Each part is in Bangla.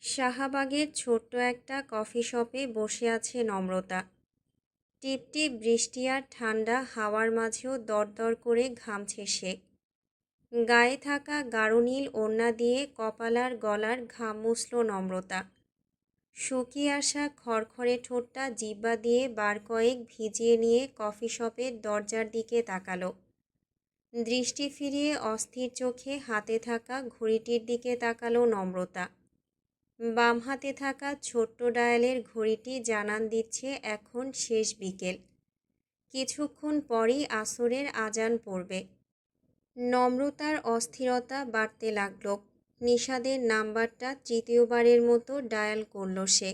শাহবাগের ছোট্ট একটা কফি শপে বসে আছে নম্রতা। টিপটিপ বৃষ্টি আর ঠান্ডা হাওয়ার মাঝেও দরদর করে ঘামছে সে। গায়ে থাকা গাঢ় নীল ওড়না দিয়ে কপাল আর গলার ঘাম মুছল নম্রতা। শুকিয়ে আসা খড়খড়ে ঠোঁটটা জিহ্বা দিয়ে বার কয়েক ভিজিয়ে নিয়ে কফি শপের দরজার দিকে তাকালো। দৃষ্টি ফিরিয়ে অস্থির চোখে হাতে থাকা ঘড়িটির দিকে তাকালো নম্রতা। বাম হাতে থাকা ছোট্ট ডায়ালের ঘড়িটি জানান দিচ্ছে এখন শেষ বিকেল। কিছুক্ষণ পরই আসরের আজান পড়বে। নম্রতার অস্থিরতা বাড়তে লাগল। নিশাদের নাম্বারটা তৃতীয়বারের মতো ডায়াল করল সে।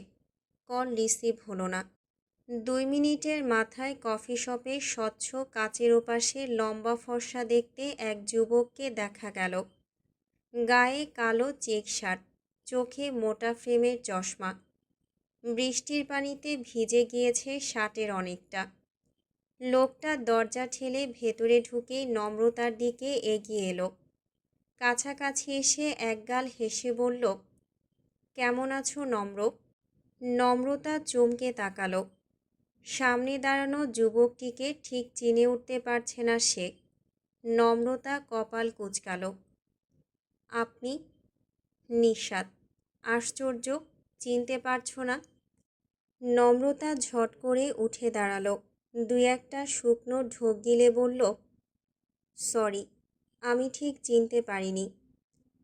কল রিসিভ হলো না। 2 মিনিটের মাথায় কফি শপের স্বচ্ছ কাচের ওপাশে লম্বা ফর্সা দেখতে এক যুবককে দেখা গেল। গায়ে কালো চেক শার্ট, চোখে মোটা ফ্রেমের চশমা। বৃষ্টির পানিতে ভিজে গিয়েছে শার্টের অনেকটা। লোকটা দরজা ঠেলে ভেতরে ঢুকেই নম্রতার দিকে এগিয়ে এলো। কাছাকাছি এসে একগাল হেসে বলল, কেমন আছো নম্র? নম্রতা চমকে তাকালো। সামনে দাঁড়ানো যুবকটিকে ঠিক চিনে উঠতে পারছে না সে। নম্রতা কপাল কুঁচকালো। আপনি? নিঃস্বাদ। আশ্চর্য, চিনতে পারছো না? নম্রতা ঝট করে উঠে দাঁড়ালো। 2-1টা শুকনো ঢোক গিলে বলল, সরি, আমি ঠিক চিনতে পারিনি।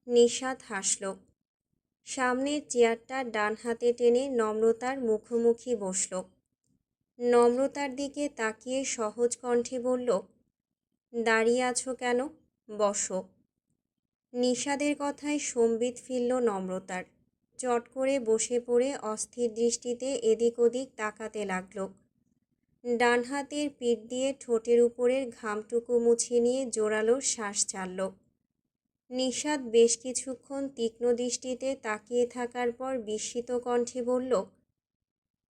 নিঃস্বাদ হাসল। সামনের চেয়ারটা ডান হাতে টেনে নম্রতার মুখোমুখি বসল। নম্রতার দিকে তাকিয়ে সহজ কণ্ঠে বলল, দাঁড়িয়ে আছো কেন? বসো। নিশাদের কথায় সম্বিত ফিরল নম্রতার। চট করে বসে পড়ে অস্থির দৃষ্টিতে এদিক ওদিক তাকাতে লাগল। ডান হাতের পিঠ দিয়ে ঠোঁটের উপরের ঘামটুকু মুছে নিয়ে জোরালো শ্বাস ছাড়ল। নিশাদ বেশ কিছুক্ষণ তীক্ষ্ণ দৃষ্টিতে তাকিয়ে থাকার পর বিস্মিত কণ্ঠে বলল,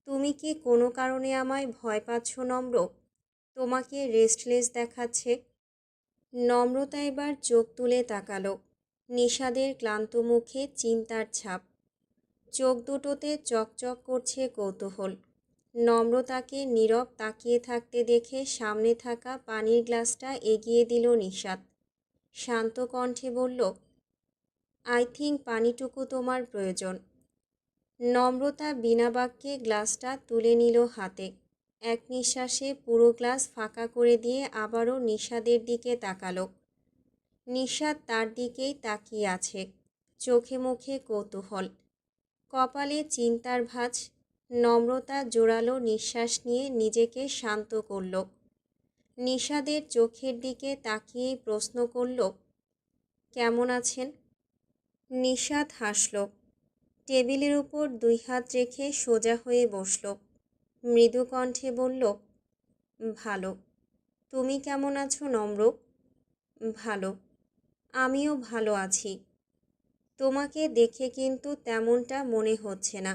তুমি কি কোনো কারণে আমায় ভয় পাচ্ছ নম্র? তোমাকে রেস্টলেস দেখাচ্ছে। নম্রতা এবার চোখ তুলে তাকালো। নিশাদের ক্লান্ত মুখে চিন্তার ছাপ। চোখ দুটোতে চকচক করছে কৌতূহল। নম্রতাকে নীরব তাকিয়ে থাকতে দেখে সামনে থাকা পানির গ্লাসটা এগিয়ে দিল নিশাদ। শান্ত কণ্ঠে বলল, আই থিঙ্ক পানিটুকু তোমার প্রয়োজন। নম্রতা বিনা বাক্যে গ্লাসটা তুলে নিল হাতে। এক নিঃশ্বাসে পুরো গ্লাস ফাঁকা করে দিয়ে আবারও নিশাদের দিকে তাকালো। নিশাদ তার দিকেই তাকিয়ে আছে, চোখে মুখে কৌতূহল, কপালে চিন্তার ভাঁজ। নম্রতা জোরালো নিঃশ্বাস নিয়ে নিজেকে শান্ত করল। নিশাদের চোখের দিকে তাকিয়েই প্রশ্ন করল, কেমন আছেন? নিশাদ হাসল। টেবিলের উপর 2 হাত রেখে সোজা হয়ে বসল। মৃদু কণ্ঠে বলল, ভালো। তুমি কেমন আছো নম্র? ভালো। আমিও ভালো আছি। তোমাকে দেখে কিন্তু তেমনটা মনে হচ্ছে না।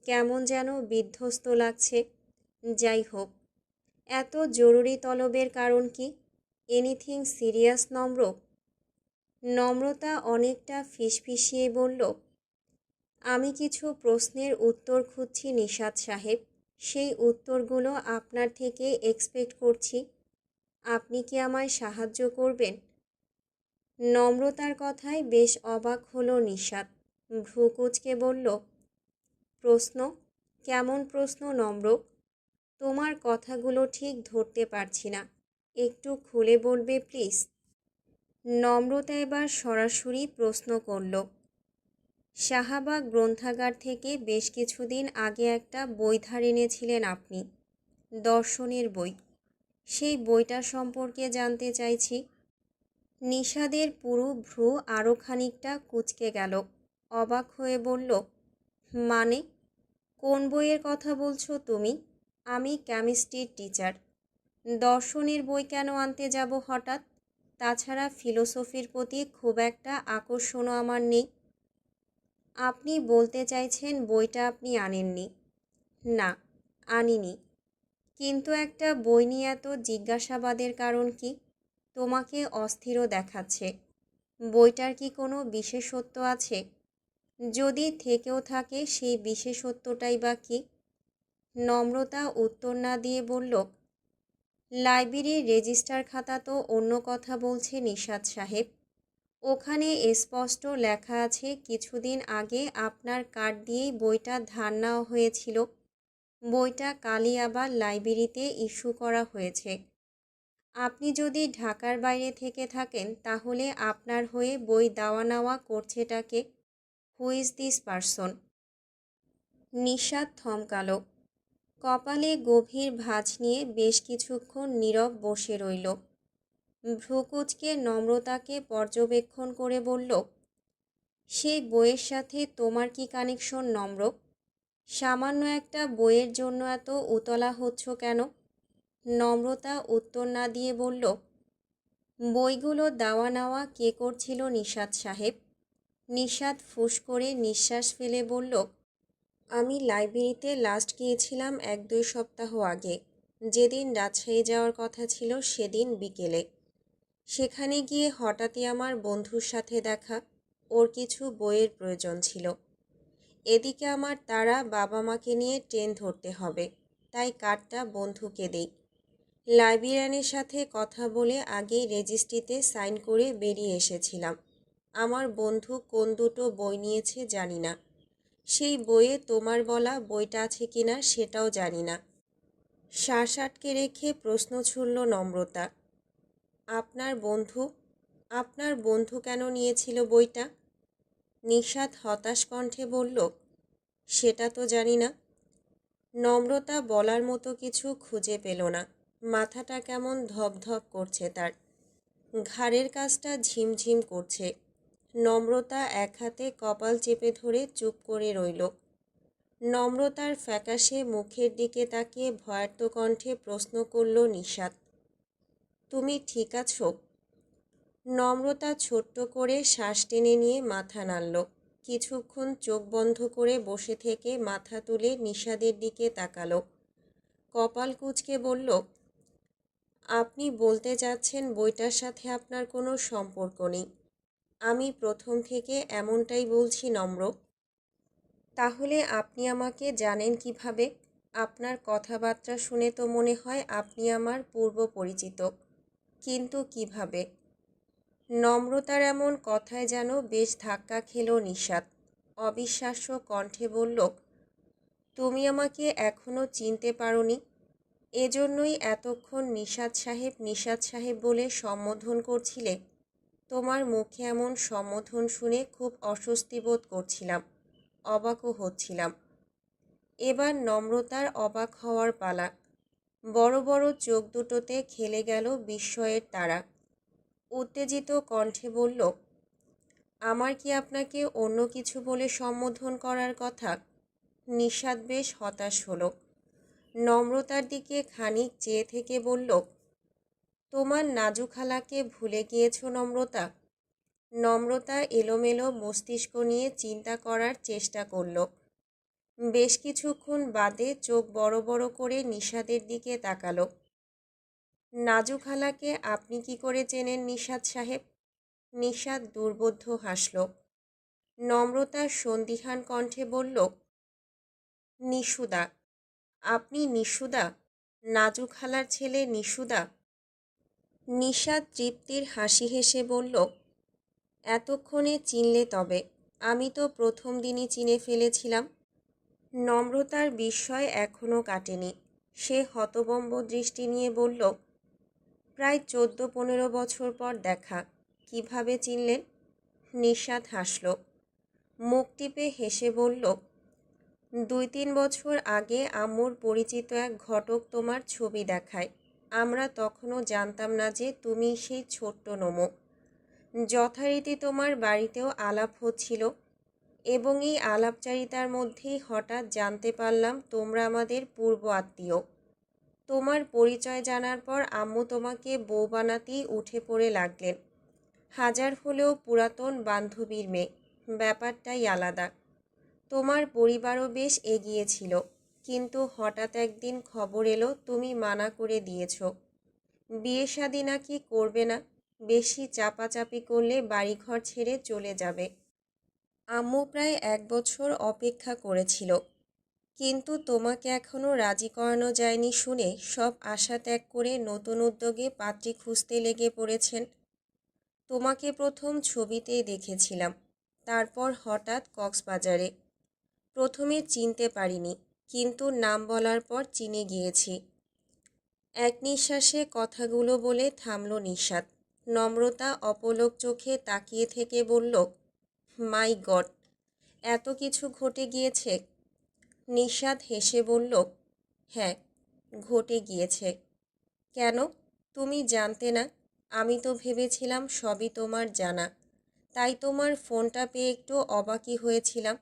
কেমন যেন বিধ্বস্ত লাগছে। যাই হোক, এত জরুরি তলবের কারণ কি? এনিথিং সিরিয়াস নম্র? নম্রতা অনেকটা ফিসফিসিয়ে বলল, আমি কিছু প্রশ্নের উত্তর খুঁজছি নিশাদ সাহেব। সেই উত্তরগুলো আপনার থেকে এক্সপেক্ট করছি। আপনি কি আমায় সাহায্য করবেন? নম্রতার কথায় বেশ অবাক হলো নিশাদ। ভ্রু কুঁচকে বলল, প্রশ্ন? কেমন প্রশ্ন নম্র? তোমার কথাগুলো ঠিক ধরতে পারছি না। একটু খুলে বলবে প্লিজ? নম্রতা এবার সরাসরি প্রশ্ন করল, শাহবাগ গ্রন্থাগার থেকে বেশ কিছুদিন আগে একটা বই ধার এনেছিলেন আপনি, দর্শনের বই। সেই বইটা সম্পর্কে জানতে চাইছি। নিশাদের পুরো ভ্রু আরও খানিকটা কুঁচকে গেল। অবাক হয়ে বলল, মানে? কোন বইয়ের কথা বলছো তুমি? আমি কেমিস্ট্রির টিচার। দর্শনের বই কেন আনতে যাব হঠাৎ? তাছাড়া ফিলোসফির প্রতি খুব একটা আকর্ষণও আমার নেই। আপনি বলতে চাইছেন বইটা আপনি আনেননি? না, আনিনি। কিন্তু একটা বই নিয়ে এত জিজ্ঞাসাবাদের কারণ কি? তোমাকে অস্থিরও দেখাচ্ছে। বইটার কি কোনো বিশেষত্ব আছে? যদি থেকেও থাকে সেই বিশেষত্বটাই বা কী? নম্রতা উত্তর না দিয়ে বলল, লাইব্রেরির রেজিস্টার খাতা তো অন্য কথা বলছে নিশাত সাহেব। ওখানে স্পষ্ট লেখা আছে কিছুদিন আগে আপনার কার্ড দিয়েই বইটা ধার নেওয়া হয়েছিল। বইটা কালই আবার লাইব্রেরিতে ইস্যু করা হয়েছে। আপনি যদি ঢাকার বাইরে থেকে থাকেন তাহলে আপনার হয়ে বই দেওয়া নেওয়া করছেটাকে? Who is this person? Nishat থমকালো। কপালে গভীর ভাঁজ নিয়ে বেশ কিছুক্ষণ নীরব বসে রইল। ভ্রুকুচকে নম্রতাকে পর্যবেক্ষণ করে বলল, সেই বইয়ের সাথে তোমার কি কানেকশন নম্র? সামান্য একটা বইয়ের জন্য এত উতলা হচ্ছ কেন? নম্রতা উত্তর না দিয়ে বলল, বইগুলো দেওয়া নেওয়া কে করছিল নিশাত সাহেব? নিশাত ফুঁস করে নিঃশ্বাস ফেলে বলল, আমি লাইব্রেরিতে লাস্ট গিয়েছিলাম 1-2 সপ্তাহ আগে। যেদিন রাজশাহী যাওয়ার কথা ছিল সেদিন বিকেলে। সেখানে গিয়ে হঠাৎই আমার বন্ধুর সাথে দেখা। ওর কিছু বইয়ের প্রয়োজন ছিল। এদিকে আমার তারা বাবা মাকে নিয়ে ট্রেন ধরতে হবে, তাই কার্ডটা বন্ধুকে দিই। লাইব্রেরিয়ানের সাথে কথা বলে আগেই রেজিস্ট্রিতে সাইন করে বেরিয়ে এসেছিলাম। আমার বন্ধু কোন দুটো বই নিয়েছে জানি না। সেই বইয়ে তোমার বলা বইটা আছে কিনা সেটাও জানি না। শ্বাস আটকে রেখে প্রশ্ন ছুড়ল নম্রতা, আপনার বন্ধু? আপনার বন্ধু কেন নিয়েছিল বইটা? নিশাত হতাশ কণ্ঠে বলল, সেটা তো জানি না। নম্রতা বলার মতো কিছু খুঁজে পেল না। মাথাটা কেমন ধপধপ করছে তার। ঘাড়ের কাছটা ঝিমঝিম করছে। নম্রতা এক হাতে কপাল চেপে ধরে চুপ করে রইল। নম্রতার ফ্যাকাশে মুখের দিকে তাকিয়ে ভয়ার্ত কণ্ঠে প্রশ্ন করল নিশাত, তুমি ঠিক আছো? নম্রতা ছোট্ট করে শ্বাস টেনে নিয়ে মাথা নাড়ল। কিছুক্ষণ চোখ বন্ধ করে বসে থেকে মাথা তুলে নিশাদের দিকে তাকালো। কপাল কুঁচকে বলল, আপনি বলতে চাচ্ছেন বইটার সাথে আপনার কোনো সম্পর্ক নেই? আমি প্রথম থেকে এমনটাই বলছি নম্র। তাহলে আপনি আমাকে জানেন কিভাবে? আপনার কথাবার্তা শুনে তো মনে হয় আপনি আমার পূর্ব পরিচিত। কিন্তু কিভাবে? নম্রতার এমন কথায় যেন বেশ ধাক্কা খেল নিশাত। অবিশ্বাস্য কণ্ঠে বলল, তুমি আমাকে এখনো চিনতে পারোনি? এজন্যই এতক্ষণ নিশাত সাহেব বলে সম্বোধন করছিলে? তোমার মুখে এমন সম্বোধন শুনে খুব অস্বস্তি বোধ করছিলাম, অবাকও হচ্ছিলাম। এবার নম্রতার অবাক হওয়ার পালা। বড় বড় চোখ দুটোতে খেলে গেল বিস্ময়ের তারা। উত্তেজিত কণ্ঠে বলল, আমার কি আপনাকে অন্য কিছু বলে সম্বোধন করার কথা? নিশাত বেশ হতাশ হলো। নম্রতার দিকে খানিক চেয়ে থেকে বলল, তোমার নাজু খালাকে ভুলে গিয়েছ নম্রতা? নম্রতা এলোমেলো মস্তিষ্ক নিয়ে চিন্তা করার চেষ্টা করল। বেশ কিছুক্ষণ বাদে চোখ বড় বড় করে নিশাদের দিকে তাকালো। নাজু খালাকে আপনি কি করে চেনেন নিশাত সাহেব? নিশাত দুর্বোধ্য হাসল। নম্রতার সন্দিহান কণ্ঠে বলল, নিশুদা। আপনি নিশুদা? নাজু খালার ছেলে নিশুদা? নিশাত তৃপ্তির হাসি হেসে বলল, এতক্ষণে চিনলে তবে? আমি তো প্রথম দিনই চিনে ফেলেছিলাম। নম্রতার বিস্ময় এখনও কাটেনি। সে হতবম্ব দৃষ্টি নিয়ে বলল, প্রায় 14-15 বছর পর দেখা। কিভাবে চিনলেন? নিশাত হাসল। মুখ টিপে হেসে বলল, 2-3 বছর আগে আম্মুর পরিচিত এক ঘটক তোমার ছবি দেখায়। আমরা তখনও জানতাম না যে তুমি সেই ছোট্ট নমো। যথারীতি তোমার বাড়িতেও আলাপ হচ্ছিল এবং এই আলাপচারিতার মধ্যেই হঠাৎ জানতে পারলাম তোমরা আমাদের পূর্ব আত্মীয়। তোমার পরিচয় জানার পর আম্মু তোমাকে বউ বানাতেই উঠে পড়ে লাগলেন। হাজার হলেও পুরাতন বান্ধবীর মেয়ে, ব্যাপারটাই আলাদা। তোমার পরিবারও বেশ এগিয়ে ছিল, কিন্তু হঠাৎ একদিন খবর এলো তুমি মানা করে দিয়েছ। বিয়ে শাদী নাকি করবে না, বেশি চাপাচাপি করলে বাড়িঘর ছেড়ে চলে যাবে। আম্মু প্রায় 1 বছর অপেক্ষা করেছিল, কিন্তু তোমাকে এখনও রাজি করানো যায়নি শুনে সব আশা ত্যাগ করে নতুন উদ্যোগে পাত্রী খুঁজতে লেগে পড়েছেন। তোমাকে প্রথম ছবিতেই দেখেছিলাম, তারপর হঠাৎ কক্সবাজারে। প্রথমে চিনতে পারিনি, কিন্তু নাম বলার পর চিনে গিয়েছি। এক নিঃশ্বাসে কথাগুলো বলে থামল নিশাত। নম্রতা অপলক চোখে তাকিয়ে থেকে বলল, মাই গড, এত কিছু ঘটে গিয়েছে। নিশাত হেসে বলল, হ্যাঁ, ঘটে গিয়েছে। কেন? তুমি জানতে না? আমি তো ভেবেছিলাম সবই তোমার জানা, তাই তোমার ফোনটা পেয়ে একটু অবাকই হয়েছিলাম।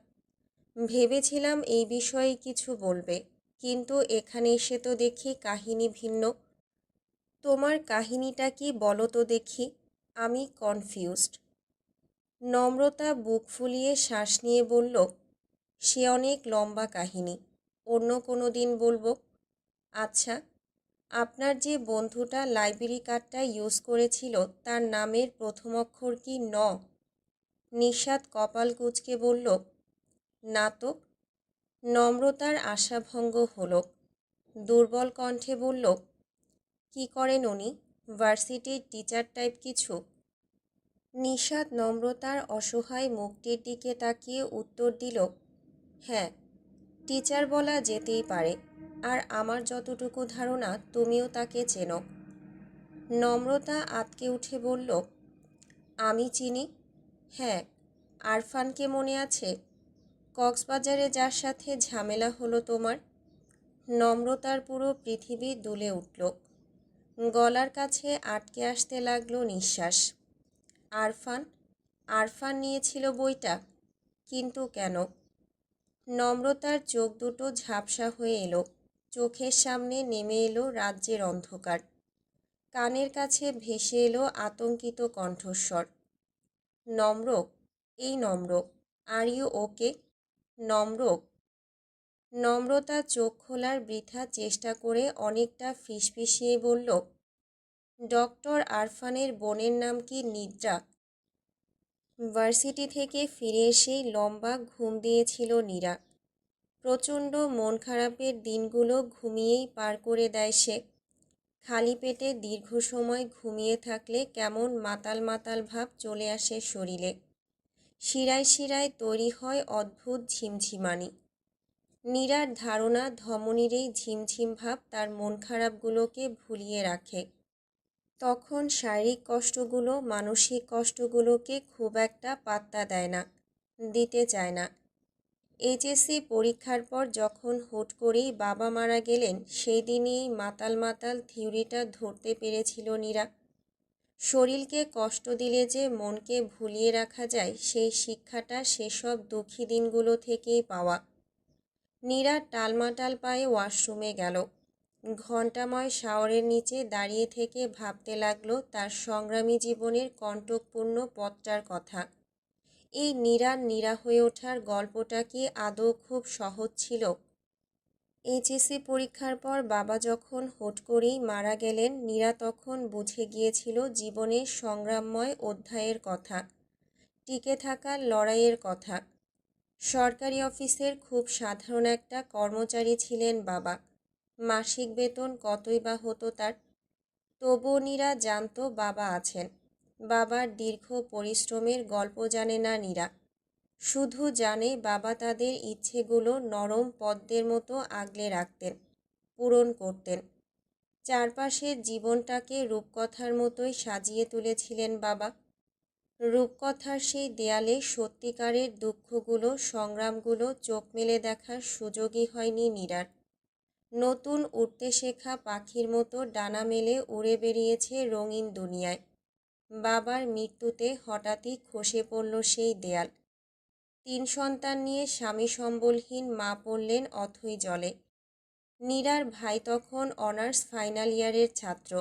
ভেবেছিলাম এই বিষয়ে কিছু বলবে, কিন্তু এখানে এসে তো দেখি কাহিনী ভিন্ন। তোমার কাহিনীটা কি বলো তো দেখি, আমি কনফিউজড। নম্রতা বুক ফুলিয়ে শ্বাস নিয়ে বলল, সে অনেক লম্বা কাহিনী, অন্য কোনো দিন বলবো। আচ্ছা, আপনার যে বন্ধুটা লাইব্রেরি কার্ডটা ইউজ করেছিল তার নামের প্রথম অক্ষর কি ন? নিশাত কপাল কুঁচকে বলল, না তো। নম্রতার আশাভঙ্গ হলো। দুর্বল কণ্ঠে বলল, কি করেন উনি? ভার্সিটির টিচার টাইপ কিছু? নিশাত নম্রতার অসহায় মুখটির দিকে তাকিয়ে উত্তর দিল, হ্যাঁ, টিচার বলা যেতেই পারে। আর আমার যতটুকু ধারণা তুমিও তাকে চেনো। নম্রতা আঁতকে উঠে বলল, আমি চিনি। হ্যাঁ, আরফানকে মনে আছে? কক্সবাজারে যার সাথে ঝামেলা হলো তোমার? নম্রতার পুরো পৃথিবী দুলে উঠল। গলার কাছে আটকে আসতে লাগলো নিঃশ্বাস। আরফান? আরফান নিয়েছিল বইটা? কিন্তু কেন? নম্রতার চোখ দুটো ঝাপসা হয়ে এলো। চোখের সামনে নেমে এলো রাজ্যের অন্ধকার। কানের কাছে ভেসে এলো আতঙ্কিত কণ্ঠস্বর। নম্র, এই নম্র, আর ইউ ওকে? নম্র। নম্রতা চোখ খোলার বৃথা চেষ্টা করে অনেকটা ফিসফিসিয়ে বলল, ডক্টর আরফানের বোনের নাম কি নিদ্রা? ভার্সিটি থেকে ফিরে এসেই লম্বা ঘুম দিয়েছিল নীরা। প্রচণ্ড মন খারাপের দিনগুলো ঘুমিয়েই পার করে দেয় সে। খালি পেটে দীর্ঘ সময় ঘুমিয়ে থাকলে কেমন মাতাল মাতাল ভাব চলে আসে শরীরে। শিরায় শিরায় তৈরি হয় অদ্ভুত ঝিমঝিমানি। নীরার ধারণা ধমনীর এই ঝিমঝিম ভাব তার মন খারাপগুলোকে ভুলিয়ে রাখে। তখন শারীরিক কষ্টগুলো মানসিক কষ্টগুলোকে খুব একটা পাত্তা দেয় না, দিতে চায় না। এইচএসসি পরীক্ষার পর যখন হুট করেই বাবা মারা গেলেন, সেই দিনই মাতাল মাতাল থিওরিটা ধরতে পেরেছিল নীরা। শরীরকে কষ্ট দিলে যে মনকে ভুলিয়ে রাখা যায়, সেই শিক্ষাটা সেসব দুঃখী দিনগুলো থেকেই পাওয়া। নীরা টালমাটাল পায়ে ওয়াশরুমে গেল। ঘণ্টাময় শাওয়ারের নিচে দাঁড়িয়ে থেকে ভাবতে লাগলো তার সংগ্রামী জীবনের কণ্টকপূর্ণ পথটার কথা। এই নীরার নীরা হয়ে ওঠার গল্পটা কি আদৌ খুব সহজ ছিল? এইচএসসি পরীক্ষার পর বাবা যখন হুট করেই মারা গেলেন, নীরা তখন বুঝে গিয়েছিল জীবনের সংগ্রামময় অধ্যায়ের কথা, টিকে থাকার লড়াইয়ের কথা। সরকারি অফিসের খুব সাধারণ একটা কর্মচারী ছিলেন বাবা। মাসিক বেতন কতই বা হতো তার। তবুও নীরা জানত বাবা আছেন। বাবার দীর্ঘ পরিশ্রমের গল্প জানে না নীরা। শুধু জানে বাবা তাদের ইচ্ছেগুলো নরম পদ্মের মতো আগলে রাখতেন, পূরণ করতেন। চারপাশের জীবনটাকে রূপকথার মতোই সাজিয়ে তুলেছিলেন বাবা। রূপকথার সেই দেয়ালে সত্যিকারের দুঃখগুলো, সংগ্রামগুলো চোখ মেলে দেখার সুযোগই হয়নি নীরার। নতুন উড়তে শেখা পাখির মতো ডানা মেলে উড়ে বেরিয়েছে রঙিন দুনিয়ায়। বাবার মৃত্যুতে হঠাৎই খসে পড়ল সেই দেয়াল। 3 সন্তান নিয়ে স্বামী সম্বলহীন মা পড়লেন অথই জলে। নীরার ভাই তখন অনার্স ফাইনাল ইয়ারের ছাত্র।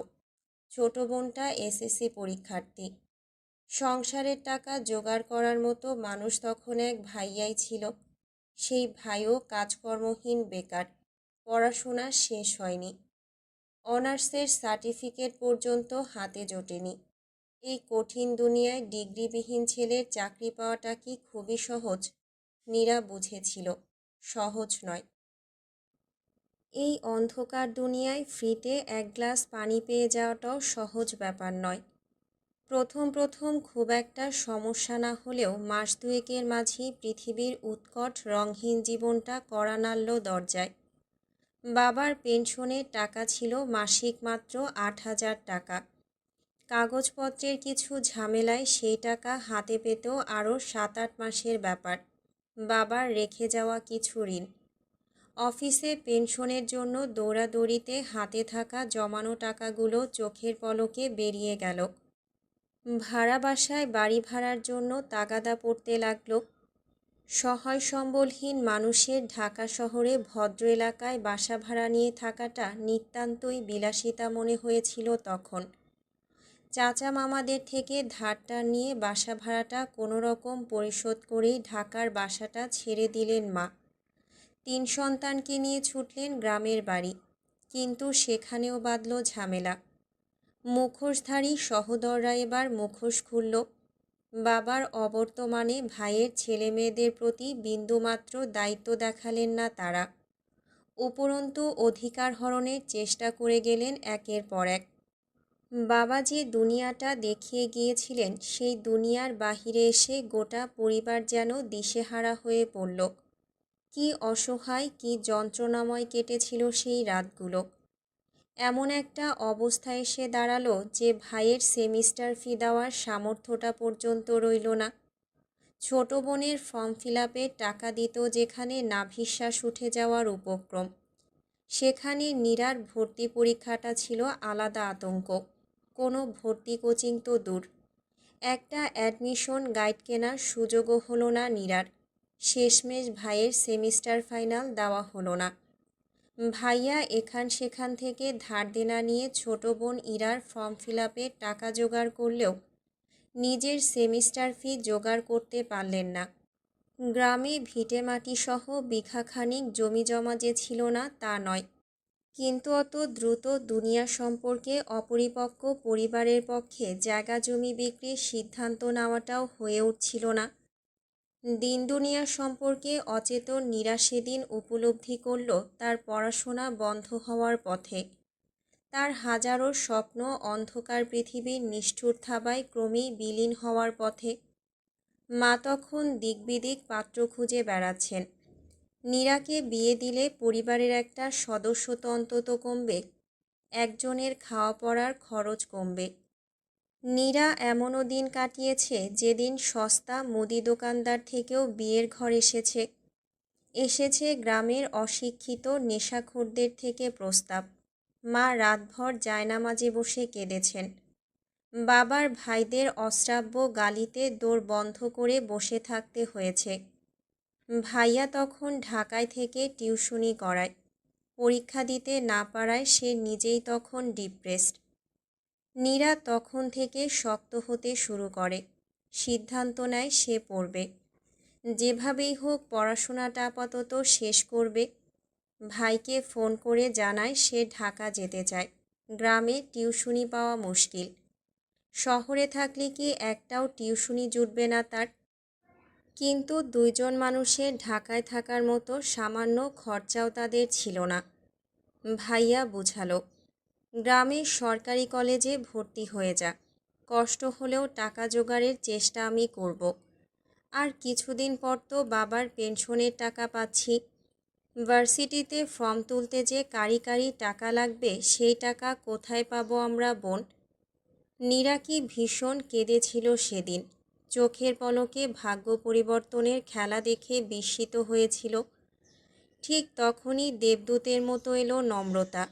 ছোট বোনটা এসএসসি পরীক্ষার্থী। সংসারের টাকা জোগাড় করার মতো মানুষ তখন এক ভাইয়াই ছিল। সেই ভাইও কাজকর্মহীন, বেকার। পড়াশোনা শেষ হয়নি। অনার্সের সার্টিফিকেট পর্যন্ত হাতে জোটেনি। এই কঠিন দুনিয়ায় ডিগ্রিবিহীন ছেলের চাকরি পাওয়াটা কি খুবই সহজ? নীরা বুঝেছিল, সহজ নয়। এই অন্ধকার দুনিয়ায় ফ্রিতে এক গ্লাস পানি পেয়ে যাওয়াটাও সহজ ব্যাপার নয়। প্রথম প্রথম খুব একটা সমস্যা না হলেও মাস দুয়েকের মাঝেই পৃথিবীর উৎকট রঙহীন জীবনটা কড়া নাড়ল দরজায়। বাবার পেনশনের টাকা ছিল মাসিক মাত্র ৮,০০০ টাকা। কাগজপত্রের কিছু ঝামেলায় সেই টাকা হাতে পেতেও আরও ৭-৮ মাসের ব্যাপার। বাবার রেখে যাওয়া কিছু ঋণ। অফিসে পেনশনের জন্য দৌড়াদৌড়িতে হাতে থাকা জমানো টাকাগুলো চোখের পলকে বেরিয়ে গেল। ভাড়া বাসায় বাড়ি ভাড়ার জন্য তাগাদা পড়তে লাগল। সহায় সম্বলহীন মানুষের ঢাকা শহরে ভদ্র এলাকায় বাসা ভাড়া নিয়ে থাকাটা নিতান্তই বিলাসিতা মনে হয়েছিল তখন। চাচা মামাদের থেকে ধারটা নিয়ে বাসা ভাড়াটা কোনো রকম পরিশোধ করেই ঢাকার বাসাটা ছেড়ে দিলেন মা। ৩ সন্তানকে নিয়ে ছুটলেন গ্রামের বাড়ি, কিন্তু সেখানেও বাধল ঝামেলা। মুখোশধারী সহোদররা এবার মুখোশ খুলল। বাবার অবর্তমানে ভাইয়ের ছেলেমেয়েদের প্রতি বিন্দুমাত্র দায়িত্ব দেখালেন না তারা। উপরন্তু অধিকার হরণের চেষ্টা করে গেলেন একের পর এক। বাবা যে দুনিয়াটা দেখিয়ে গিয়েছিলেন সেই দুনিয়ার বাহিরে এসে গোটা পরিবার যেন দিশেহারা হয়ে পড়ল। কি অসহায়, কি যন্ত্রণাময় কেটেছিল সেই রাতগুলো। এমন একটা অবস্থা এসে দাঁড়ালো যে ভাইয়ের সেমিস্টার ফি দেওয়ার সামর্থ্যটা পর্যন্ত রইল না। ছোট বোনের ফর্ম ফিল আপের টাকা দিত যেখানে নাভিশ্বাস উঠে যাওয়ার উপক্রম, সেখানে নীরার ভর্তি পরীক্ষাটা ছিল আলাদা আতঙ্ক। কোনো ভর্তি কোচিং তো দূর, একটা অ্যাডমিশন গাইড কেনার সুযোগও হলো না নীরার। শেষমেশ ভাইয়ের সেমিস্টার ফাইনাল দেওয়া হলো না। ভাইয়া এখান সেখান থেকে ধার দেনা নিয়ে ছোট বোন ইরার ফর্ম ফিল আপের টাকা জোগাড় করলেও নিজের সেমিস্টার ফি জোগাড় করতে পারলেন না। গ্রামে ভিটেমাটি সহ বিঘাখানিক জমি জমা যে ছিল না তা নয়, কিন্তু অত দ্রুত দুনিয়া সম্পর্কে অপরিপক্ক পরিবারের পক্ষে জায়গা জমি বিক্রির সিদ্ধান্ত নেওয়াটাও হয়ে উঠছিল না। দিন দুনিয়া সম্পর্কে অচেতন নীরা সেদিন উপলব্ধি করল তার পড়াশোনা বন্ধ হওয়ার পথে। তার হাজারো স্বপ্ন অন্ধকার পৃথিবীর নিষ্ঠুর থাবায় ক্রমেই বিলীন হওয়ার পথে। মা তখন দিকবিদিক পাত্র খুঁজে বেড়াচ্ছেন। নীরাকে বিয়ে দিলে পরিবারের একটা সদস্য তো অন্তত কমবে, একজনের খাওয়া পড়ার খরচ কমবে। নীরা এমনও দিন কাটিয়েছে যেদিন সস্তা মুদি দোকানদার থেকেও বিয়ের ঘর এসেছে। এসেছে গ্রামের অশিক্ষিত নেশাখোরদের থেকে প্রস্তাব। মা রাতভর জায়নামাজে বসে কেঁদেছেন। বাবার ভাইদের অশ্রাব্য গালিতে দোর বন্ধ করে বসে থাকতে হয়েছে। ভাইয়া তখন ঢাকায় থেকে টিউশনি করায়। পরীক্ষা দিতে না পারায় সে নিজেই তখন ডিপ্রেসড। নীরা তখন থেকে শক্ত হতে শুরু করে। সিদ্ধান্ত নেয় সে পড়বে, যেভাবেই হোক পড়াশোনাটা আপাতত শেষ করবে। ভাইকে ফোন করে জানায় সে ঢাকা যেতে চায়। গ্রামে টিউশনি পাওয়া মুশকিল। শহরে থাকলে কি একটাও টিউশনি জুটবে না তার? কিন্তু দুইজন মানুষের ঢাকায় থাকার মতো সামান্য খরচাও তাদের ছিল না। ভাইয়া বুঝালো, গ্রামের সরকারি কলেজে ভর্তি হয়ে যা, কষ্ট হলেও টাকা জোগাড়ের চেষ্টা আমি করব। আর কিছুদিন পর তো বাবার পেনশনের টাকা পাচ্ছি। ভার্সিটিতে ফর্ম তুলতে যে কারি কারি টাকা লাগবে সেই টাকা কোথায় পাবো আমরা বোন? নীরা কি ভীষণ কেঁদেছিল সেদিন। চোখের পলকে ভাগ্য পরিবর্তনের খেলা দেখে বিস্মিত হয়েছিল। ঠিক তখনই দেবদূতের মতো এলো নম্রতা।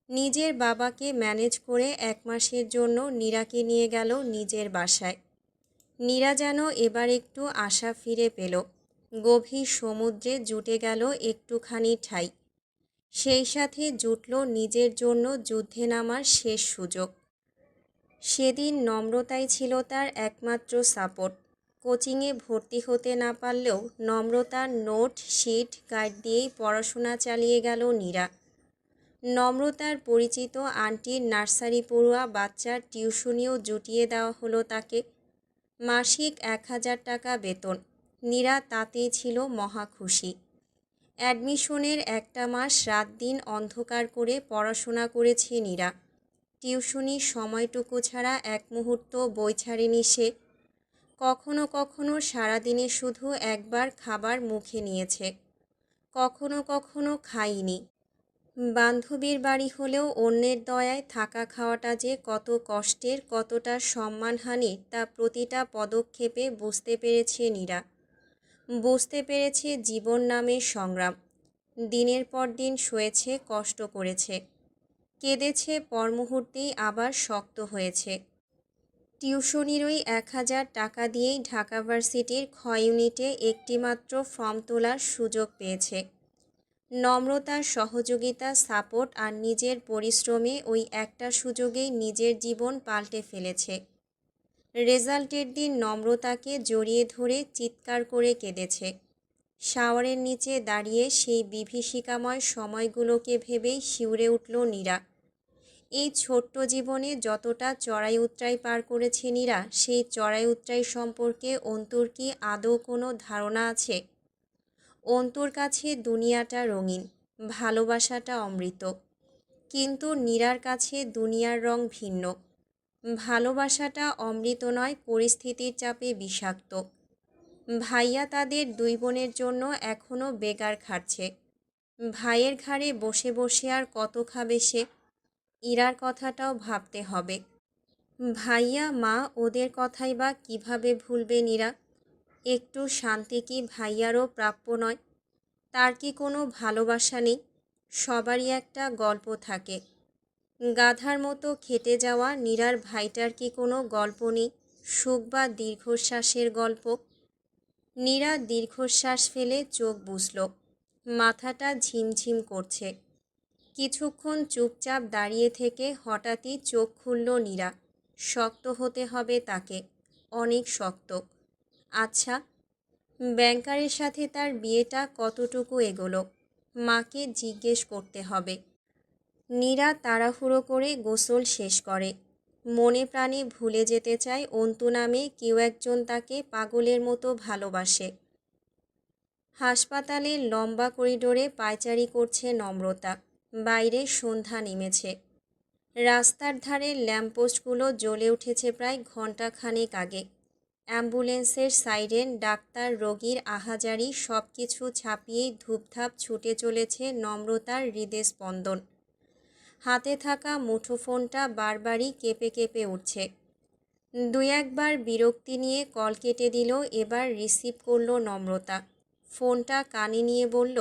নিজের বাবাকে ম্যানেজ করে 1 মাসের জন্য নীরাকে নিয়ে গেল নিজের বাসায়। নীরা যেন এবার একটু আশা ফিরে পেল। গভীর সমুদ্রে জুটে গেল একটুখানি ঠাই। সেই সাথে জুটল নিজের জন্য যুদ্ধে নামার শেষ সুযোগ। সেদিন নম্রতাই ছিল তার একমাত্র সাপোর্ট। কোচিংয়ে ভর্তি হতে না পারলেও নম্রতার নোট, শিট, গাইড দিয়েই পড়াশোনা চালিয়ে গেল নীরা। নম্রতার পরিচিত আন্টির নার্সারি পড়ুয়া বাচ্চার টিউশনিও জুটিয়ে দেওয়া হলো তাকে। মাসিক 1,000 টাকা বেতন। নীরা তাতেই ছিল মহা খুশি। অ্যাডমিশনের একটা মাস রাত দিন অন্ধকার করে পড়াশোনা করেছে নীরা। টিউশনির সময়টুকু ছাড়া এক মুহূর্ত বই ছাড়েনি সে। কখনো কখনো সারাদিনে শুধু একবার খাবার মুখে নিয়েছে, কখনো কখনো খাইনি। বান্ধবীর বাড়ি হলেও অন্যের দয়ায় থাকা খাওয়াটা যে কত কষ্টের, কতটা সম্মানহানির তা প্রতিটা পদক্ষেপে বুঝতে পেরেছে নীরা। বুঝতে পেরেছে জীবন নামের সংগ্রাম। দিনের পর দিন সয়েছে, কষ্ট করেছে, কেঁদেছে, পর মুহূর্তেই আবার শক্ত হয়েছে। টিউশনির ওই 1,000 টাকা দিয়েই ঢাকা ভার্সিটির খ ইউনিটে একটিমাত্র ফর্ম তোলার সুযোগ পেয়েছে। নম্রতার সহযোগিতা, সাপোর্ট আর নিজের পরিশ্রমে ওই একটা সুযোগেই নিজের জীবন পাল্টে ফেলেছে। রেজাল্টের দিন নম্রতাকে জড়িয়ে ধরে চিৎকার করে কেঁদেছে। শাওয়ারের নিচে দাঁড়িয়ে সেই বিভীষিকাময় সময়গুলোকে ভেবেই শিউরে উঠল নীরা। এই ছোট্ট জীবনে যতটা চড়াই উতরাই পার করেছে নীরা, সেই চড়াই উতরাই সম্পর্কে অন্তুর কি আদৌ কোনো ধারণা আছে? অন্তুর কাছে দুনিয়াটা রঙিন, ভালোবাসাটা অমৃত। কিন্তু নীরার কাছে দুনিয়ার রং ভিন্ন। ভালোবাসাটা অমৃত নয়, পরিস্থিতির চাপে বিষাক্ত। ভাইয়া তাদের দুই বোনের জন্য এখনও বেগার খাটছে। ভাইয়ের ঘাড়ে বসে বসে আর কত খাবে সে? ইরার কথাটাও ভাবতে হবে। ভাইয়া, মা, ওদের কথাই বা কিভাবে ভুলবে নীরা? একটু শান্তি কি ভাইয়ারও প্রাপ্য নয়? তার কি কোনো ভালোবাসা নেই? সবারই একটা গল্প থাকে। গাধার মতো খেটে যাওয়া নীরার ভাইটার কি কোনো গল্প নেই? সুখ বা দীর্ঘশ্বাসের গল্প? নীরা দীর্ঘশ্বাস ফেলে চোখ বুজল। মাথাটা ঝিমঝিম করছে। কিছুক্ষণ চুপচাপ দাঁড়িয়ে থেকে হঠাৎই চোখ খুলল নীরা। শক্ত হতে হবে তাকে, অনেক শক্ত। আচ্ছা, ব্যাংকারের সাথে তার বিয়েটা কতটুকু এগোলো? মাকে জিজ্ঞেস করতে হবে। নীরা তাড়াহুড়ো করে গোসল শেষ করে। মনে প্রাণে ভুলে যেতে চায় অন্তু নামে কেউ একজন তাকে পাগলের মতো ভালোবাসে। হাসপাতালের লম্বা করিডোরে পায়চারি করছে নম্রতা। বাইরে সন্ধ্যা নেমেছে। রাস্তার ধারে ল্যাম্পপোস্টগুলো জ্বলে উঠেছে প্রায় ঘণ্টাখানেক আগে। অ্যাম্বুলেন্সের সাইরেন, ডাক্তার, রোগীর আহাজারি সব কিছু ছাপিয়েই ধূপধাপ ছুটে চলেছে নম্রতার হৃদস্পন্দন। হাতে থাকা মুঠোফোনটা বারবারই কেঁপে কেঁপে উঠছে। দুই একবার বিরক্তি নিয়ে কল কেটে দিল, এবার রিসিভ করল নম্রতা। ফোনটা কানে নিয়ে বলল,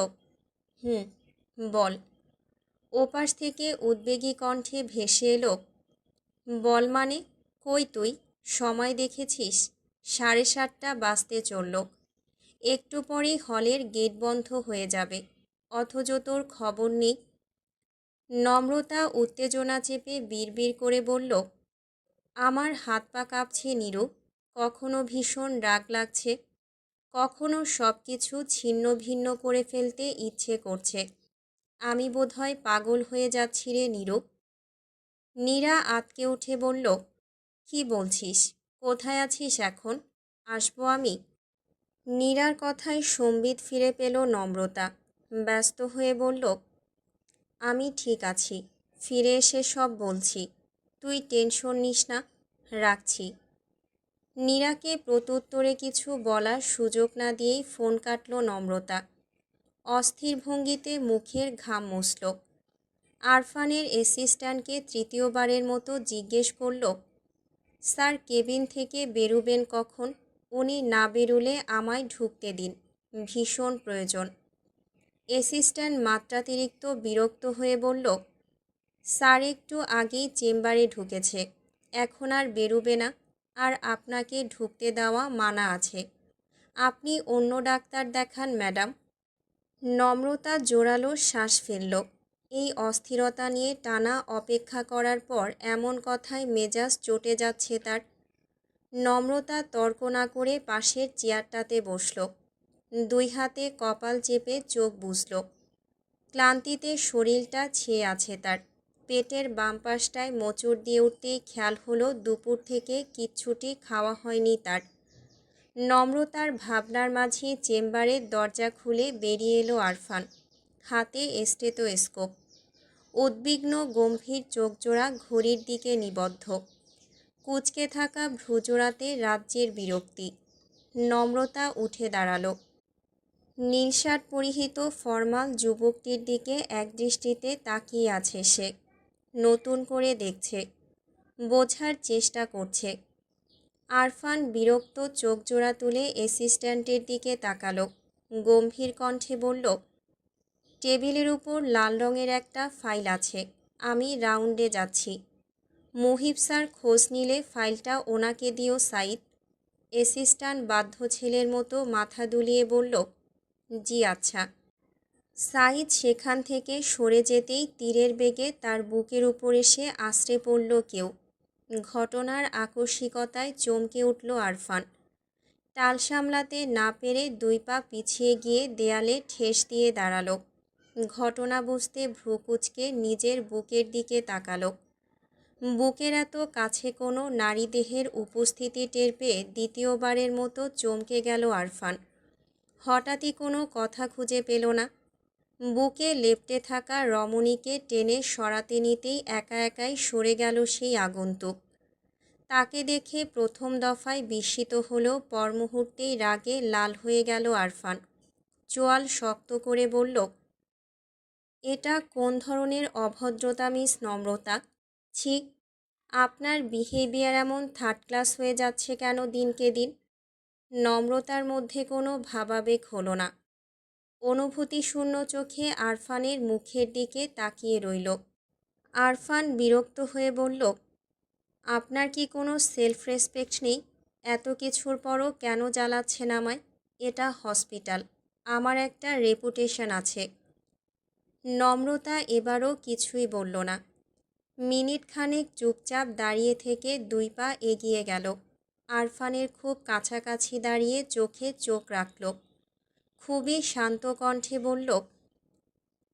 বল। ওপাশ থেকে উদ্বেগী কণ্ঠে ভেসে এলো, বল মানে? কই তুই? সময় দেখেছিস? 7:30 বাজতে চলল। একটু পরেই হলের গেট বন্ধ হয়ে যাবে, অথচ তোর খবর নেই। নম্রতা উত্তেজনা চেপে বিড়বিড় করে বলল, আমার হাত পা কাঁপছে নীরু। কখনো ভীষণ রাগ লাগছে, কখনো সব কিছু ছিন্ন ভিন্ন করে ফেলতে ইচ্ছে করছে। আমি বোধহয় পাগল হয়ে যাচ্ছি রে নীরু। নীরা আঁতকে উঠে বলল, কি বলছিস? কোথায় আছিস এখন? আসবো আমি? নীরার কথায় সম্বিত ফিরে পেল নম্রতা। ব্যস্ত হয়ে বলল, আমি ঠিক আছি, ফিরে এসে সব বলছি। তুই টেনশন নিস না, রাখছি। নীরাকে প্রত্যুত্তরে কিছু বলার সুযোগ না দিয়েই ফোন কাটল নম্রতা। অস্থির ভঙ্গিতে মুখের ঘাম মুছল। আরফানের অ্যাসিস্ট্যান্টকে তৃতীয়বারের মতো জিজ্ঞেস করল, স্যার কেবিন থেকে বেরুবেন কখন? উনি না বেরুলে আমায় ঢুকতে দিন, ভীষণ প্রয়োজন। অ্যাসিস্ট্যান্ট মাত্রাতিরিক্ত বিরক্ত হয়ে বলল, স্যার একটু আগেই চেম্বারে ঢুকেছে, এখন আর বেরুবে না, আর আপনাকে ঢুকতে দেওয়া মানা আছে। আপনি অন্য ডাক্তার দেখান ম্যাডাম। নম্রতা জোরালো শ্বাস ফেলল। এই অস্থিরতা নিয়ে টানা অপেক্ষা করার পর এমন কথায় মেজাজ চটে যাচ্ছে তার। নম্রতা তর্ক না করে পাশের চেয়ারটাতে বসল। দুই হাতে কপাল চেপে চোখ বুজল। ক্লান্তিতে শরীরটা ছেয়ে আছে তার। পেটের বাম পাশটায় মোচড় দিয়ে উঠতেই খেয়াল হলো দুপুর থেকে কিচ্ছুটি খাওয়া হয়নি তার। নম্রতার ভাবনার মাঝে চেম্বারের দরজা খুলে বেরিয়ে এলো আরফান, হাতে স্টেথোস্কোপ। উদ্বিগ্ন গম্ভীর চোখজোড়া ঘড়ির দিকে নিবদ্ধ। কুঁচকে থাকা ভ্রুজোড়াতে রাজ্যের বিরক্তি। নম্রতা উঠে দাঁড়ালো। নীল শার্ট পরিহিত ফর্মাল যুবকটির দিকে একদৃষ্টিতে তাকিয়ে আছে সে। নতুন করে দেখছে, বোঝার চেষ্টা করছে। আরফান বিরক্ত চোখজোড়া তুলে অ্যাসিস্ট্যান্টের দিকে তাকালো। গম্ভীর কণ্ঠে বলল, টেবিলের উপর লাল রঙের একটা ফাইল আছে, আমি রাউন্ডে যাচ্ছি। মুহিব স্যার খোঁজ নিলে ফাইলটা ওনাকে দিও সাইদ। অ্যাসিস্ট্যান্ট বাধ্য ছেলের মতো মাথা দুলিয়ে বলল, জি আচ্ছা। সাইদ সেখান থেকে সরে যেতেই তীরের বেগে তার বুকের উপর এসে আছড়ে পড়ল কেউ। ঘটনার আকস্মিকতায় চমকে উঠল আরফান। টাল সামলাতে না পেরে 2 পা পিছিয়ে গিয়ে দেয়ালে ঠেস দিয়ে দাঁড়ালো। ঘটনা বুঝতে ভ্রু কুঁচকে নিজের বুকের দিকে তাকালো। বুকের এত কাছে কোনো নারী দেহের উপস্থিতি টের পেয়ে দ্বিতীয়বারের মতো চমকে গেল আরফান। হঠাৎই কোনো কথা খুঁজে পেল না। বুকে লেপ্টে থাকা রমণীকে টেনে সরাতে নিতেই একা একাই সরে গেল সেই আগন্তুক। তাকে দেখে প্রথম দফায় বিস্মিত হলেও পর মুহূর্তেই রাগে লাল হয়ে গেল আরফান। চোয়াল শক্ত করে বলল, এটা কোন ধরনের অভদ্রতা মিস নম্রতা? ছি, আপনার বিহেভিয়ার এমন থার্ড ক্লাস হয়ে যাচ্ছে কেন দিনকে দিন? নম্রতার মধ্যে কোনো ভাবাবেগ হলো না। অনুভূতিশূন্য চোখে আরফানের মুখের দিকে তাকিয়ে রইল। আরফান বিরক্ত হয়ে বলল, আপনার কি কোনো সেলফ রেসপেক্ট নেই? এত কিছুর পরও কেন জ্বালাচ্ছেন আমায়? এটা হসপিটাল, আমার একটা রেপুটেশন আছে। নম্রতা এবারও কিছুই বলল না। মিনিট খানেক চুপচাপ দাঁড়িয়ে থেকে 2 পা এগিয়ে গেল। আরফানের খুব কাছাকাছি দাঁড়িয়ে চোখে চোখ রাখল। খুবই শান্ত কণ্ঠে বলল,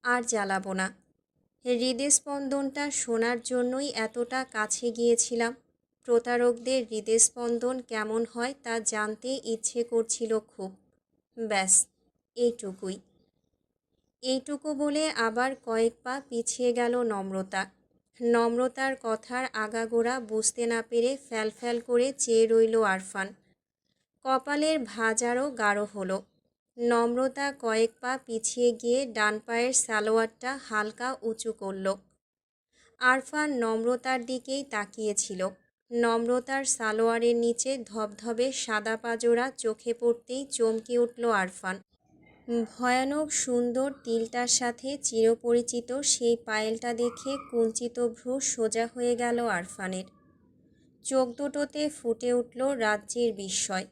আর জ্বালাবো না। হৃদস্পন্দনটা শোনার জন্যই এতটা কাছে গিয়েছিলাম। প্রতারকদের হৃদস্পন্দন কেমন হয় তা জানতে ইচ্ছে করছিল খুব। ব্যাস, এইটুকুই। এইটুকু বলে আবার কয়েক পা পিছিয়ে গেল নম্রতা। নম্রতার কথার আগাগোড়া বুঝতে না পেরে ফ্যালফ্যাল করে চেয়ে রইল আরফান। কপালের ভাঁজ আরও গাঢ় হলো। নম্রতা কয়েক পা পিছিয়ে গিয়ে ডান পায়ের সালোয়ারটা হালকা উঁচু করল। আরফান নম্রতার দিকেই তাকিয়েছিল। নম্রতার সালোয়ারের নিচে ধবধবে সাদা পাজোড়া চোখে পড়তেই চমকে উঠল আরফান। ভয়ানক সুন্দর তিলটার সাথে চিরপরিচিত সেই পায়েলটা দেখে কুঞ্চিত ভ্রু সোজা হয়ে গেল আরফানের। চোখ দুটোতে ফুটে উঠল রাজ্যের বিস্ময়।